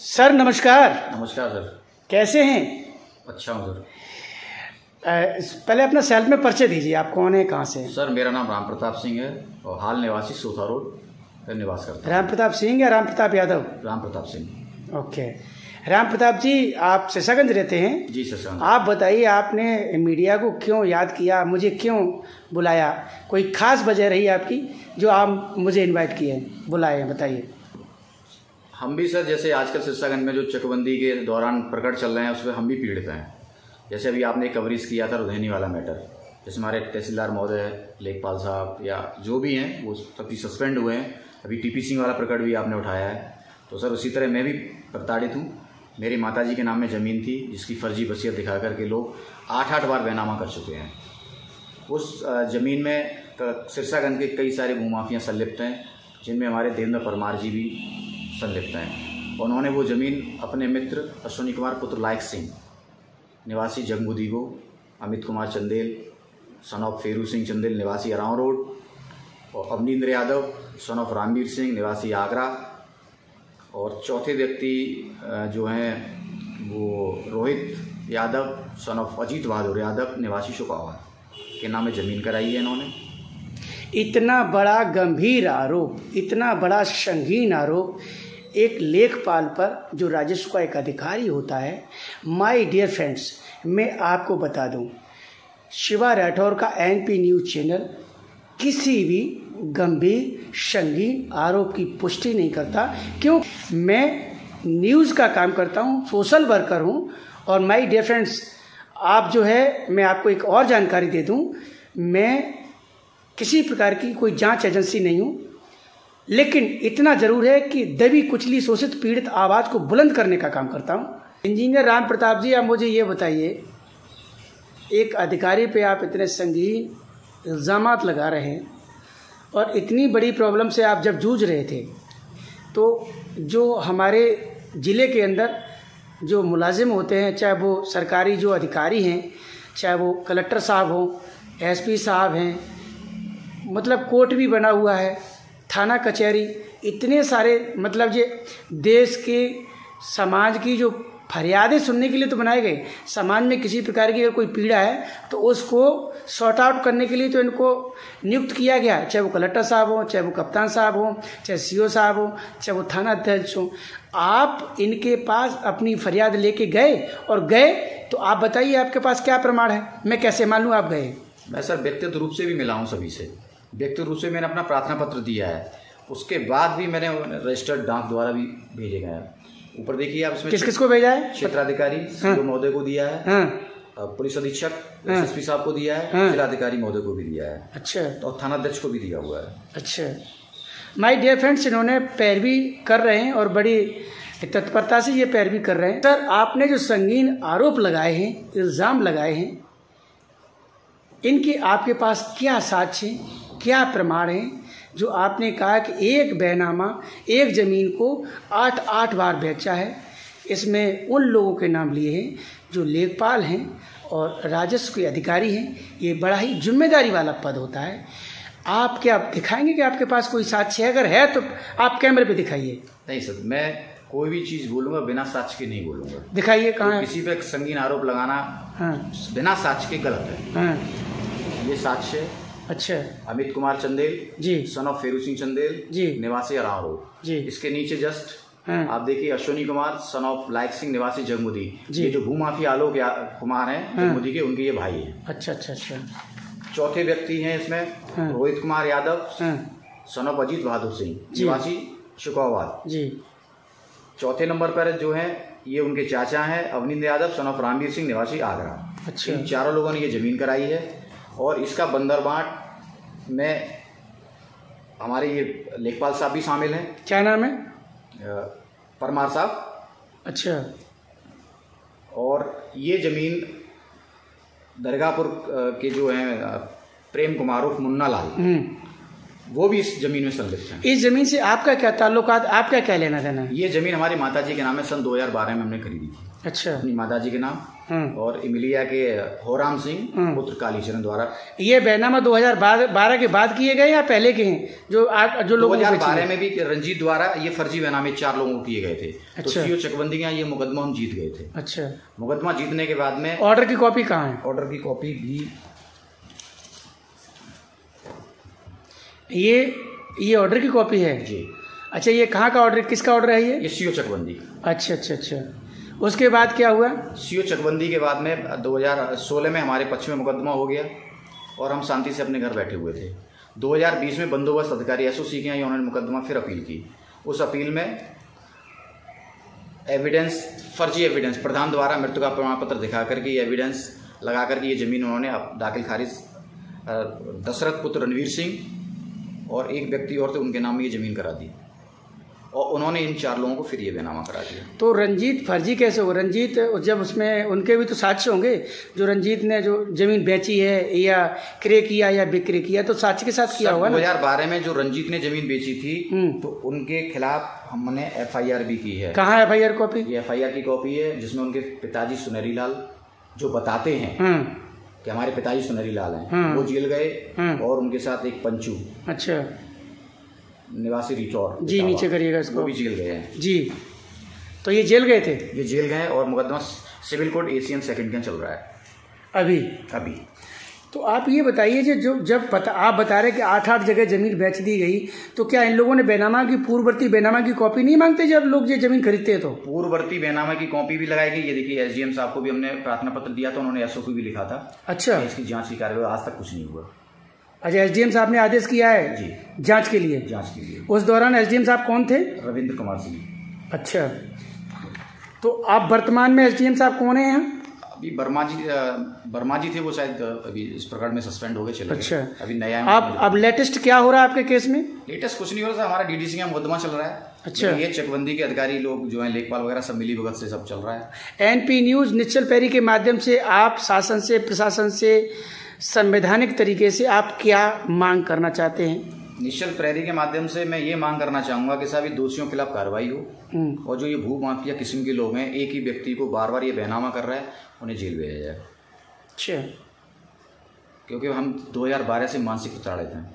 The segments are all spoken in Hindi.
सर नमस्कार। नमस्कार सर। कैसे हैं? अच्छा हूँ सर। पहले अपना सेल्फ में परिचय दीजिए, आप कौन है, कहाँ से हैं? सर मेरा नाम राम प्रताप सिंह है और हाल निवासी सोथा रोड पर निवास करता हूँ। राम प्रताप सिंह या राम प्रताप यादव? राम प्रताप सिंह। ओके। राम प्रताप जी, आप सिरसागंज रहते हैं? जी सिरसागंज। आप बताइए, आपने मीडिया को क्यों याद किया, मुझे क्यों बुलाया? कोई खास वजह रही आपकी जो आप मुझे इनवाइट किए, बुलाए हैं, बताइए। हम भी सर जैसे आजकल सिरसागंज में जो चकबंदी के दौरान प्रकट चल रहे हैं उसमें हम भी पीड़ित हैं। जैसे अभी आपने कवरेज किया था रुधैनी वाला मैटर, जैसे हमारे तहसीलदार महोदय, लेखपाल साहब या जो भी हैं वो सभी सस्पेंड हुए हैं। अभी टीपी सिंह वाला प्रकट भी आपने उठाया है। तो सर उसी तरह मैं भी प्रताड़ित हूँ। मेरी माताजी के नाम में ज़मीन थी जिसकी फर्जी वसीयत दिखा कर के लोग 8-8 बार बैनामा कर चुके हैं। उस ज़मीन में सिरसागंज के कई सारे भूमाफिया संलिप्त हैं, जिनमें हमारे देवेंद्र परमार जी भी संलिप्त हैं। उन्होंने वो ज़मीन अपने मित्र अश्विनी कुमार पुत्र लायक सिंह निवासी जंगबुदीगो, अमित कुमार चंदेल सन ऑफ फेरू सिंह चंदेल निवासी अराव रोड और अवनींद्र यादव सन ऑफ रामवीर सिंह निवासी आगरा, और चौथे व्यक्ति जो हैं वो रोहित यादव सन ऑफ अजीत बहादुर यादव निवासी शुकावार के नाम में ज़मीन कराई है इन्होंने। इतना बड़ा गंभीर आरोप, इतना बड़ा संगीन आरोप एक लेखपाल पर, जो राजस्व का एक अधिकारी होता है। माय डियर फ्रेंड्स, मैं आपको बता दूं, शिवा राठौर का एनपी न्यूज़ चैनल किसी भी गंभीर संगीन आरोप की पुष्टि नहीं करता। क्यों? मैं न्यूज़ का काम करता हूं, सोशल वर्कर हूं। और माय डियर फ्रेंड्स, आप जो है, मैं आपको एक और जानकारी दे दूं, मैं किसी प्रकार की कोई जांच एजेंसी नहीं हूं, लेकिन इतना जरूर है कि दबी कुचली शोषित पीड़ित आवाज़ को बुलंद करने का काम करता हूं। इंजीनियर राम प्रताप जी, आप मुझे ये बताइए, एक अधिकारी पे आप इतने संगीन इल्ज़ामात लगा रहे हैं और इतनी बड़ी प्रॉब्लम से आप जब जूझ रहे थे, तो जो हमारे ज़िले के अंदर जो मुलाजिम होते हैं, चाहे वो सरकारी जो अधिकारी हैं, चाहे वो कलेक्टर साहब हों, एसपी साहब हैं, मतलब कोर्ट भी बना हुआ है, थाना कचहरी, इतने सारे, मतलब ये देश के समाज की जो फरियादें सुनने के लिए तो बनाए गए। समाज में किसी प्रकार की अगर कोई पीड़ा है तो उसको सॉर्ट आउट करने के लिए तो इनको नियुक्त किया गया, चाहे वो कलेक्टर साहब हो, चाहे वो कप्तान साहब हो, चाहे सीओ साहब हो, चाहे वो थाना अध्यक्ष हो। आप इनके पास अपनी फरियाद लेके गए, और गए तो आप बताइए आपके पास क्या प्रमाण है? मैं कैसे मान लूँ आप गए? मैं सर व्यक्तिगत रूप से भी मिला हूँ सभी से। व्यक्तिगत रूप से मैंने अपना प्रार्थना पत्र दिया है, उसके बाद भी मैंने रजिस्टर्ड डाक द्वारा भी भेजे गए हैं। ऊपर देखिए आप, इसमें किसको भेजा है? क्षेत्राधिकारी सीओ महोदय को दिया है, पुलिस अधीक्षक एसपी साहब को दिया है, जिलाधिकारी महोदय को भी दिया है। अच्छा। तो थाना अध्यक्ष को भी दिया हुआ है। अच्छा। माय डियर फ्रेंड्स, इन्होंने पैरवी कर रहे हैं और बड़ी तत्परता से ये पैरवी कर रहे हैं। सर, आपने जो संगीन आरोप लगाए हैं, इल्ज़ाम लगाए हैं, इनके आपके पास क्या साक्ष्य हैं, क्या प्रमाण हैं? जो आपने कहा कि एक बैनामा, एक ज़मीन को 8-8 बार बेचा है, इसमें उन लोगों के नाम लिए हैं जो लेखपाल हैं और राजस्व के अधिकारी हैं। ये बड़ा ही जिम्मेदारी वाला पद होता है। आप क्या दिखाएंगे कि आपके पास कोई साक्ष्य है? अगर है तो आप कैमरे पे दिखाइए। नहीं सर, मैं कोई भी चीज़ बोलूँगा बिना साक्ष्य के नहीं बोलूँगा। दिखाइए कहाँ है? किसी पे संगीन आरोप लगाना बिना साक्ष्य के गलत है। ये साक्ष्य है। अच्छा। अमित कुमार चंदेल जी सन ऑफ फेरू सिंह चंदेल जी निवासी अराव रोड जी। इसके नीचे जस्ट आप देखिए अश्विनी कुमार सन ऑफ लायक सिंह निवासी जगमुदी। ये जो भूमाफिया आलोक कुमार हैं जगमुदी के, उनके ये भाई हैं। अच्छा अच्छा अच्छा। चौथे व्यक्ति हैं इसमें रोहित कुमार यादव सन ऑफ अजीत बहादुर सिंह निवासी शुकावार जी। चौथे नंबर पर जो है ये उनके चाचा हैं अवनींद्र यादव सन ऑफ रामवीर सिंह निवासी आगरा। अच्छा। इन चारों लोगों ने ये जमीन कराई है और इसका बंदरबाट में हमारे ये लेखपाल साहब भी शामिल हैं। क्या नाम है? परमार साहब। अच्छा। और ये ज़मीन दरगाहपुर के जो हैं प्रेम कुमार उर्फ मुन्ना लाल, वो भी इस ज़मीन में संलिप्त हैं। इस ज़मीन से आपका क्या ताल्लुकात, आपका क्या लेना देना है? ये ज़मीन हमारी माताजी के नाम है, सन 2012 में हमने खरीदी थी। अच्छा। अपनी माताजी के नाम। और इमिलिया के होराम सिंह पुत्र कालीचरण द्वारा। ये बैनामा 2012 के बाद किए गए या पहले के हैं? जो लोग 2012 में भी रंजीत द्वारा ये फर्जी बैनामे 4 लोगों को किए गए थे। अच्छा। तो सीओ चकबंदी का ये मुकदमा हम जीत गए थे। अच्छा। मुकदमा जीतने के बाद में ऑर्डर की कॉपी कहाँ है? ऑर्डर की कॉपी भी ये ऑर्डर की कॉपी है जी। अच्छा, ये कहाँ का ऑर्डर, किसका ऑर्डर है ये? सीओ चकबंदी। अच्छा अच्छा अच्छा। उसके बाद क्या हुआ? सीओ चकबंदी के बाद में 2016 में हमारे पक्ष में मुकदमा हो गया और हम शांति से अपने घर बैठे हुए थे। 2020 में बंदोबस्त अधिकारी एसओसी के यहाँ उन्होंने मुकदमा फिर अपील की। उस अपील में एविडेंस, फर्जी एविडेंस, प्रधान द्वारा मृत्यु का प्रमाण पत्र दिखा करके ये एविडेंस लगा करके ये ज़मीन उन्होंने दाखिल खारिज, दशरथ पुत्र रणवीर सिंह और एक व्यक्ति और थे, उनके नाम में ये ज़मीन करा दी और उन्होंने इन 4 लोगों को फिर ये बेनामा करा दिया। तो रंजीत फर्जी कैसे हो? रंजीत जब उसमें उनके भी तो साक्ष्य होंगे, जो रंजीत ने जो जमीन बेची है या क्रय किया या बिक्री किया, तो साक्ष्य के साथ किया होगा ना? 2012 में जो रंजीत ने जमीन बेची थी तो उनके खिलाफ हमने FIR भी की है। कहाँ है FIR कॉपी? ये FIR की कॉपी है जिसमें उनके पिताजी सुनहरी लाल जो बताते हैं कि हमारे पिताजी सुनहरी लाल हैं, वो जेल गए और उनके साथ एक पंचू, अच्छा, निवासी रिचौर जी, नीचे करिएगा इसको, वो भी जेल गए हैं जी। तो ये जेल गए थे? ये जेल गए और मुकदमा सिविल कोर्ट ACM 2nd के चल रहा है अभी। तो आप ये बताइए आप बता रहे कि 8 जगह जमीन बेच दी गई, तो क्या इन लोगों ने बैनामा की, पूर्ववर्ती बैनामा की कॉपी नहीं मांगते जब लोग ये जमीन खरीदते हैं? तो पूर्ववर्ती बैनामा की कॉपी भी लगाई गई। ये देखिए SDM साहब को भी हमने प्रार्थना पत्र दिया था, उन्होंने SOP भी लिखा था। अच्छा। इसकी जांच की कार्रवाई आज तक कुछ नहीं हुआ। अच्छा, SDM साहब ने आदेश किया है जी जांच के लिए? जांच के लिए। उस दौरान SDM साहब कौन थे? रविंद्र कुमार सिंह। अच्छा, तो आप वर्तमान में SDM साहब कौन है यहाँ? अभी वर्मा जी थे, वो शायद अभी इस प्रकरण में सस्पेंड हो गए, चले गए। अच्छा। अभी नया अब लेटेस्ट क्या हो रहा है आपके केस में? लेटेस्ट कुछ नहीं हो रहा था, हमारा DDC का मुकदमा चल रहा है। अच्छा। ये चकबंदी के अधिकारी लोग जो हैं, लेखपाल वगैरह सब मिली भगत से सब चल रहा है। NP न्यूज निश्चल पैरी के माध्यम से आप शासन से, प्रशासन से, संवैधानिक तरीके से आप क्या मांग करना चाहते हैं? निश्चल प्रहरी के माध्यम से मैं ये मांग करना चाहूँगा कि सभी दोषियों के खिलाफ कार्रवाई हो और जो ये भू माफिया किस्म के लोग हैं, एक ही व्यक्ति को बार बार ये बैनामा कर रहा है, उन्हें जेल भेजा जाए। अच्छा। क्योंकि हम 2012 से मानसिक प्रताड़ित हैं।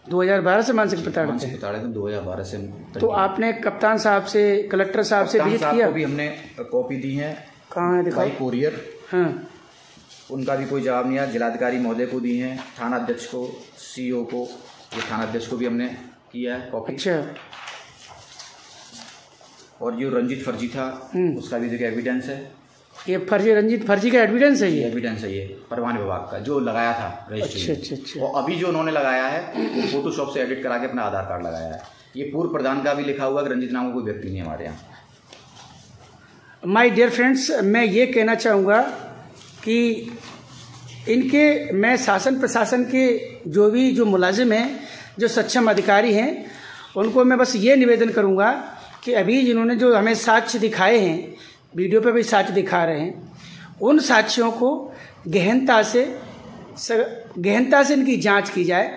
2012 से मानसिक प्रताड़ित हैं? 2012 से। तो आपने कप्तान साहब से, कलेक्टर साहब से विजिट किया? भी हमने कॉपी दी है। कहाँ है दिखाई? कोरियर। हाँ, उनका भी कोई जवाब नहीं आया। जिलाधिकारी महोदय को दी है, थाना अध्यक्ष को, CO को, ये थाना अध्यक्ष को भी हमने किया है कॉपी। अच्छा। और जो रंजीत फर्जी था उसका भी देखिए एविडेंस है। ये रंजीत फर्जी का एविडेंस है? ये एविडेंस है, ये परिवहन विभाग का जो लगाया था रजिस्ट्री। अच्छा अच्छा। और अभी जो उन्होंने लगाया है वो फोटोशॉप से एडिट करा के अपना आधार कार्ड लगाया है। ये पूर्व प्रधान का भी लिखा हुआ है कि रंजीत नाम का कोई व्यक्ति नहीं हमारे यहाँ। माय डियर फ्रेंड्स, मैं ये कहना चाहूँगा कि मैं शासन प्रशासन के जो मुलाजिम हैं, जो सक्षम अधिकारी हैं, उनको मैं बस ये निवेदन करूँगा कि अभी जिन्होंने जो हमें साक्ष्य दिखाए हैं, वीडियो पे भी साक्ष्य दिखा रहे हैं, उन साक्ष्यों को गहनता से इनकी जांच की जाए।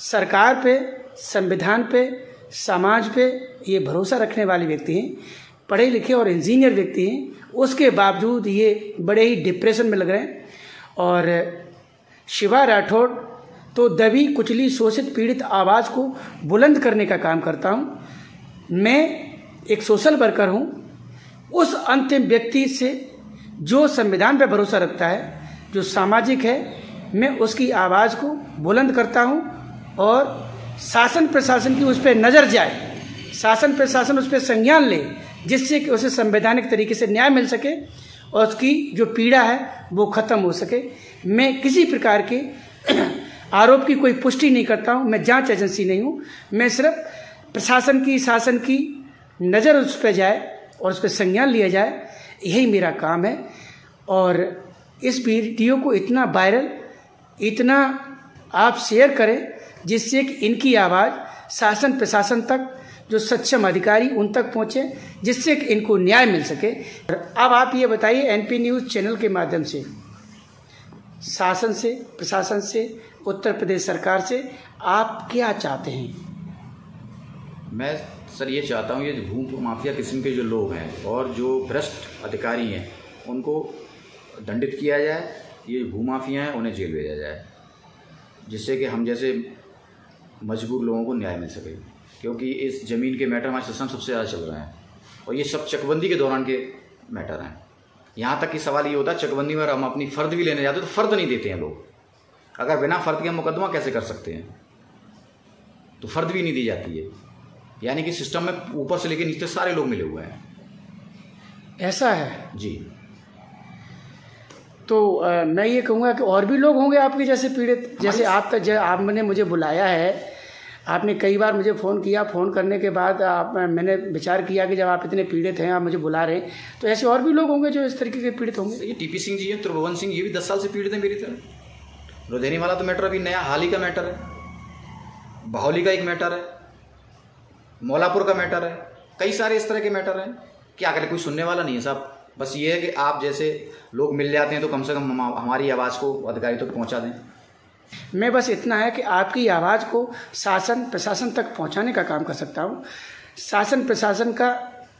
सरकार पे, संविधान पे, समाज पे ये भरोसा रखने वाले व्यक्ति हैं, पढ़े लिखे और इंजीनियर व्यक्ति हैं, उसके बावजूद ये बड़े ही डिप्रेशन में लग रहे हैं। और शिवा राठौड़ तो दबी कुचली शोषित पीड़ित आवाज़ को बुलंद करने का काम करता हूँ। मैं एक सोशल वर्कर हूँ, उस अंतिम व्यक्ति से जो संविधान पर भरोसा रखता है, जो सामाजिक है, मैं उसकी आवाज़ को बुलंद करता हूँ और शासन प्रशासन की उस पर नज़र जाए, शासन प्रशासन उस पर संज्ञान ले, जिससे कि उसे संवैधानिक तरीके से न्याय मिल सके और उसकी जो पीड़ा है वो ख़त्म हो सके। मैं किसी प्रकार के आरोप की कोई पुष्टि नहीं करता हूँ, मैं जांच एजेंसी नहीं हूँ। मैं सिर्फ प्रशासन की, शासन की नज़र उस पर जाए और उस पर संज्ञान लिया जाए, यही मेरा काम है। और इस वीडियो को इतना वायरल, इतना आप शेयर करें जिससे कि इनकी आवाज़ शासन प्रशासन तक, जो सक्षम अधिकारी उन तक पहुँचे, जिससे कि इनको न्याय मिल सके। अब आप ये बताइए, NP न्यूज़ चैनल के माध्यम से शासन से, प्रशासन से, उत्तर प्रदेश सरकार से आप क्या चाहते हैं? मैं सर ये चाहता हूँ, ये भू माफिया किस्म के जो लोग हैं और जो भ्रष्ट अधिकारी हैं, उनको दंडित किया जाए, ये भूमाफिया हैं उन्हें जेल भेजा जाए, जिससे कि हम जैसे मजबूर लोगों को न्याय मिल सके, क्योंकि इस ज़मीन के मैटर हमारे सिस्टम सबसे ज़्यादा चल रहे हैं और ये सब चकबंदी के दौरान के मैटर हैं। यहाँ तक कि सवाल ये होता है चकबंदी में हम अपनी फ़र्द भी लेने जाते तो फ़र्द नहीं देते हैं लोग। अगर बिना फ़र्द के मुकदमा कैसे कर सकते हैं, तो फ़र्द भी नहीं दी जाती है। यानी कि सिस्टम में ऊपर से लेकर नीचे सारे लोग मिले हुए हैं। ऐसा है जी। तो मैं ये कहूँगा कि और भी लोग होंगे आपके जैसे पीड़ित, जैसे आपने मुझे बुलाया है, आपने कई बार मुझे फ़ोन किया, फ़ोन करने के बाद मैंने विचार किया कि जब आप इतने पीड़ित हैं, आप मुझे बुला रहे हैं, तो ऐसे और भी लोग होंगे जो इस तरीके के पीड़ित होंगे। ये टीपी सिंह जी हैं, त्रिभुवन सिंह, ये भी 10 साल से पीड़ित हैं मेरी तरह। रुधैनी वाला तो मैटर अभी नया हाल ही का मैटर है, बाहोली का एक मैटर है, मौलापुर का मैटर है, कई सारे इस तरह के मैटर हैं। क्या करें, कोई सुनने वाला नहीं है साहब। बस ये है कि आप जैसे लोग मिल जाते हैं तो कम से कम हमारी आवाज़ को अधिकारी तक पहुँचा दें। मैं बस इतना है कि आपकी आवाज़ को शासन प्रशासन तक पहुंचाने का काम कर सकता हूं। शासन प्रशासन का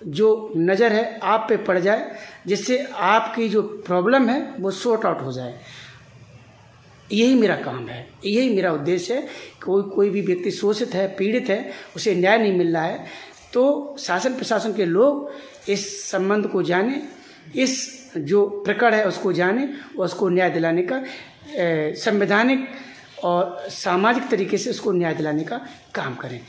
जो नज़र है आप पे पड़ जाए, जिससे आपकी जो प्रॉब्लम है वो सॉर्ट आउट हो जाए। यही मेरा काम है, यही मेरा उद्देश्य है। कोई भी व्यक्ति शोषित है, पीड़ित है, उसे न्याय नहीं मिल रहा है, तो शासन प्रशासन के लोग इस संबंध को जाने, इस जो प्रकरण है उसको जाने और उसको न्याय दिलाने का संवैधानिक और सामाजिक तरीके से उसको न्याय दिलाने का काम करें।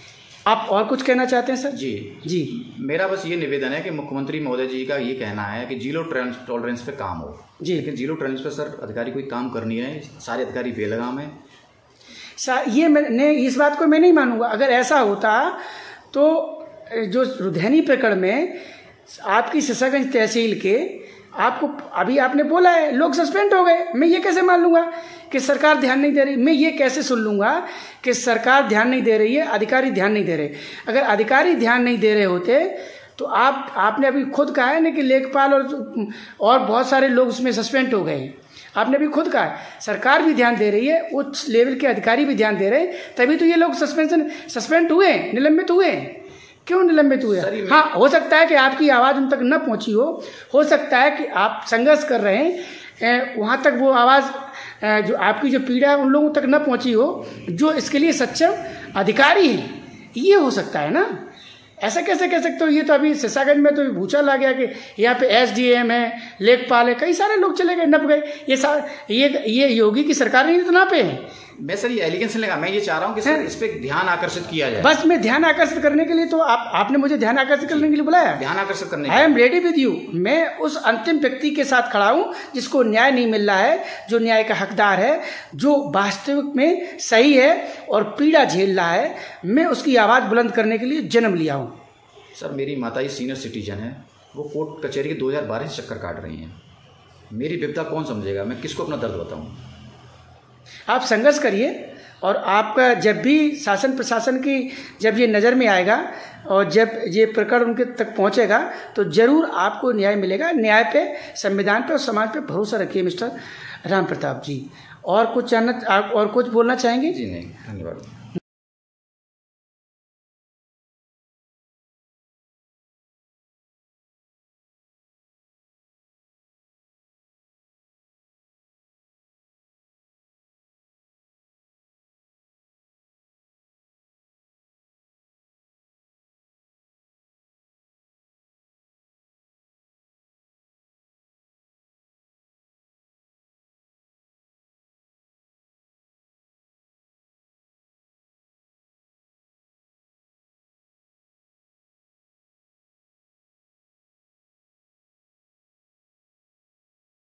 आप और कुछ कहना चाहते हैं सर? जी, मेरा बस ये निवेदन है कि मुख्यमंत्री महोदय जी का ये कहना है कि जीरो टॉलरेंस पे काम हो जी, लेकिन जीरो टॉलरेंस पे सर अधिकारी कोई काम कर नहीं रहे, सारे अधिकारी बेलगाम हैं। ये मैंने इस बात को मैं नहीं मानूंगा। अगर ऐसा होता तो जो रुधैनी प्रकरण में आपकी सिरसागंज तहसील के आपको अभी आपने बोला है लोग सस्पेंड हो गए, मैं ये कैसे मान लूँगा कि सरकार ध्यान नहीं दे रही? मैं ये कैसे सुन लूँगा कि सरकार ध्यान नहीं दे रही है, अधिकारी ध्यान नहीं दे रहे? अगर अधिकारी ध्यान नहीं दे रहे होते तो आपने अभी खुद कहा है ना कि लेखपाल और बहुत सारे लोग उसमें सस्पेंड हो गए हैं। आपने भी खुद कहा है सरकार भी ध्यान दे रही है, उच्च लेवल के अधिकारी भी ध्यान दे रहे हैं, तभी तो ये लोग सस्पेंड हुए, निलंबित हुए। क्यों निलंबित हुए? हाँ, हो सकता है कि आपकी आवाज़ उन तक न पहुंची हो सकता है कि आप संघर्ष कर रहे हैं, वहाँ तक वो आवाज़ जो आपकी जो पीड़ा है उन लोगों तक न पहुंची हो जो इसके लिए सक्षम अधिकारी हैं। ये हो सकता है ना, ऐसा कैसे कह सकते हो? ये तो अभी सिरसागंज में तो भूचाल आ गया कि यहाँ पे SDM है, लेखपाल है, कई सारे लोग चले गए, नप गए। ये योगी की सरकार नहीं तो नापे हैं। मैं सर ये एलिगेंस लगा, मैं ये चाह रहा हूँ कि सर इस पे ध्यान आकर्षित किया जाए। बस मैं ध्यान आकर्षित करने के लिए तो आपने मुझे ध्यान आकर्षित करने के लिए बुलाया। ध्यान आकर्षित करने I am ready with you. मैं उस अंतिम व्यक्ति के साथ खड़ा हूँ जिसको न्याय नहीं मिल रहा है, जो न्याय का हकदार है, जो वास्तविक में सही है और पीड़ा झेल रहा है। मैं उसकी आवाज़ बुलंद करने के लिए जन्म लिया हूँ। सर मेरी माता जी सीनियर सिटीजन है, वो कोर्ट कचहरी के 2012 से चक्कर काट रही हैं। मेरी विपदा कौन समझेगा? मैं किसको अपना दर्द बताऊँ? आप संघर्ष करिए और आपका जब भी शासन प्रशासन की जब ये नज़र में आएगा और जब ये प्रकरण उनके तक पहुंचेगा तो ज़रूर आपको न्याय मिलेगा। न्याय पे, संविधान पे और समाज पे भरोसा रखिए मिस्टर राम प्रताप जी। और कुछ बोलना चाहेंगे? जी नहीं, धन्यवाद।